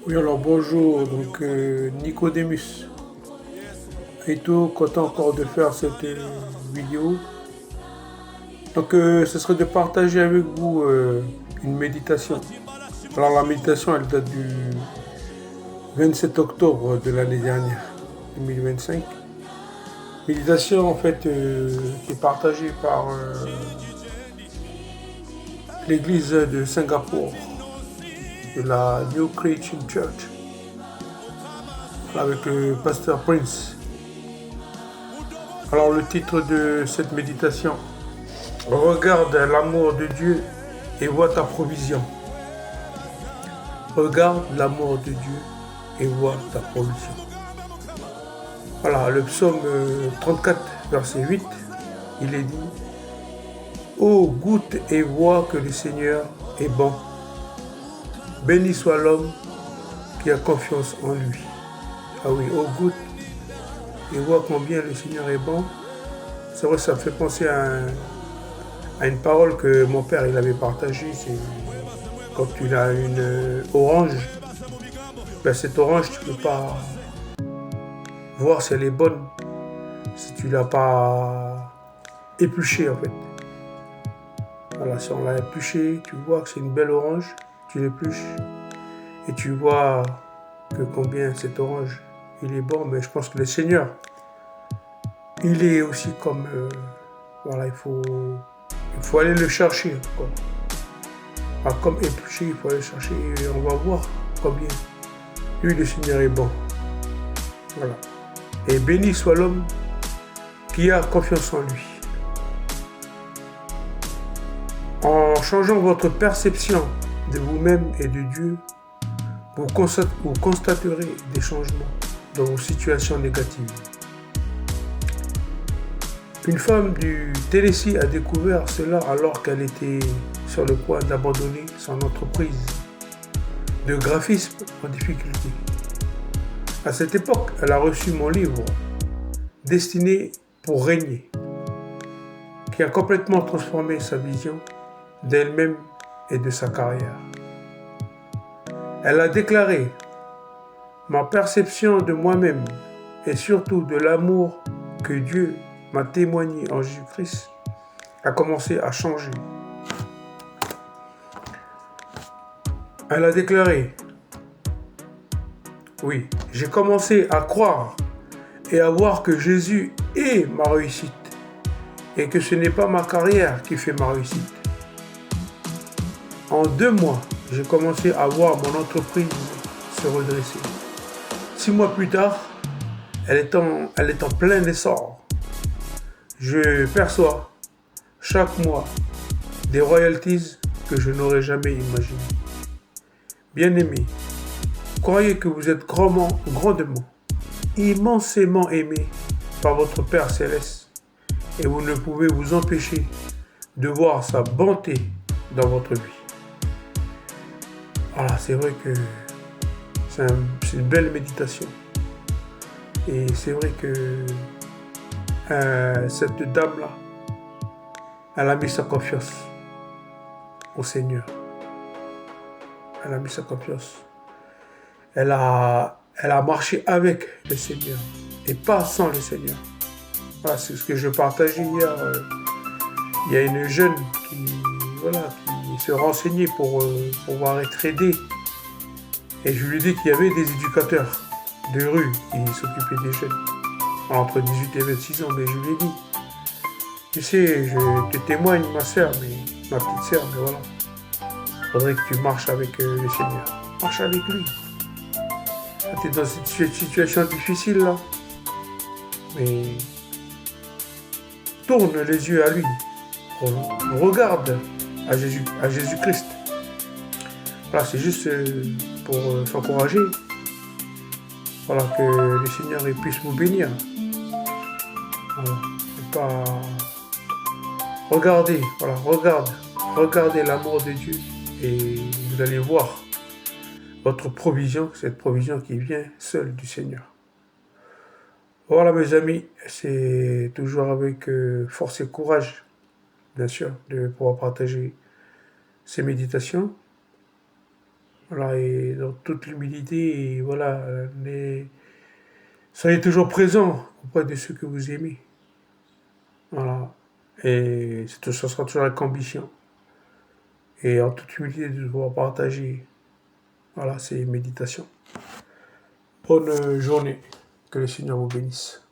Oui, alors bonjour, donc Nicodemus. Et tout, content encore de faire cette vidéo. Donc, ce serait de partager avec vous une méditation. Alors, la méditation, elle date du 27 octobre de l'année dernière, 2025. Méditation, en fait, qui est partagée par l'église de Singapour, de la New Creation Church, avec le pasteur Prince. Alors, le titre de cette méditation: regarde l'amour de Dieu et vois ta provision. Regarde l'amour de Dieu et vois ta provision. Voilà, le psaume 34, verset 8, il est dit: ô goûte et vois que le Seigneur est bon. Béni soit l'homme qui a confiance en lui. Ah oui, ô goûte et vois combien le Seigneur est bon. C'est vrai, ça me fait penser à une parole que mon père il avait partagée. C'est quand tu as une orange, ben cette orange, tu ne peux pas voir si elle est bonne si tu ne l'as pas épluchée en fait. Voilà, si on l'a épluchée, tu vois que c'est une belle orange, tu l'épluches et tu vois que combien cette orange, il est bon. Mais je pense que le Seigneur, il est aussi comme... voilà, il faut aller le chercher. Quoi. Alors, comme épluché, il faut aller le chercher et on va voir combien lui, le Seigneur, est bon. Voilà. Et béni soit l'homme qui a confiance en lui. En changeant votre perception de vous-même et de Dieu, vous constaterez des changements dans vos situations négatives. Une femme du Tennessee a découvert cela alors qu'elle était sur le point d'abandonner son entreprise de graphisme en difficulté. À cette époque, elle a reçu mon livre Destiné pour régner, qui a complètement transformé sa vision d'elle-même et de sa carrière. Elle a déclaré: ma perception de moi-même et surtout de l'amour que Dieu m'a témoigné en Jésus-Christ a commencé à changer. Elle a déclaré: oui, j'ai commencé à croire et à voir que Jésus est ma réussite et que ce n'est pas ma carrière qui fait ma réussite. En 2 mois, j'ai commencé à voir mon entreprise se redresser. 6 mois plus tard, elle est en plein essor. Je perçois chaque mois des royalties que je n'aurais jamais imaginées. Bien-aimés, croyez que vous êtes grandement, immensément aimé par votre Père Céleste et vous ne pouvez vous empêcher de voir sa bonté dans votre vie. Voilà, c'est vrai que c'est une belle méditation. Et c'est vrai que cette dame-là, elle a mis sa confiance au Seigneur. Elle a mis sa confiance. Elle a marché avec le Seigneur et pas sans le Seigneur. Voilà, c'est ce que je partageais hier. Il y a une jeune qui se renseignait pour pouvoir être aidée. Et je lui ai dit qu'il y avait des éducateurs de rue qui s'occupaient des jeunes entre 18 et 26 ans. Mais je lui ai dit: tu sais, je te témoigne, ma petite sœur, mais voilà. Il faudrait que tu marches avec le Seigneur. Marche avec lui. Tu es dans cette situation difficile là. Mais tourne les yeux à lui. Regarde à Jésus-Christ. Voilà, c'est juste pour s'encourager. Voilà, que le Seigneur puisse vous bénir. Voilà, pas... Regardez l'amour de Dieu et vous allez voir votre provision, cette provision qui vient seule du Seigneur. Voilà mes amis, c'est toujours avec force et courage, bien sûr, de pouvoir partager ces méditations. Voilà, et dans toute l'humilité, et voilà, soyez toujours présent auprès de ceux que vous aimez. Voilà. Et ça sera toujours avec ambition. Et en toute humilité de pouvoir partager. Voilà, c'est méditation. Bonne journée. Que le Seigneur vous bénisse.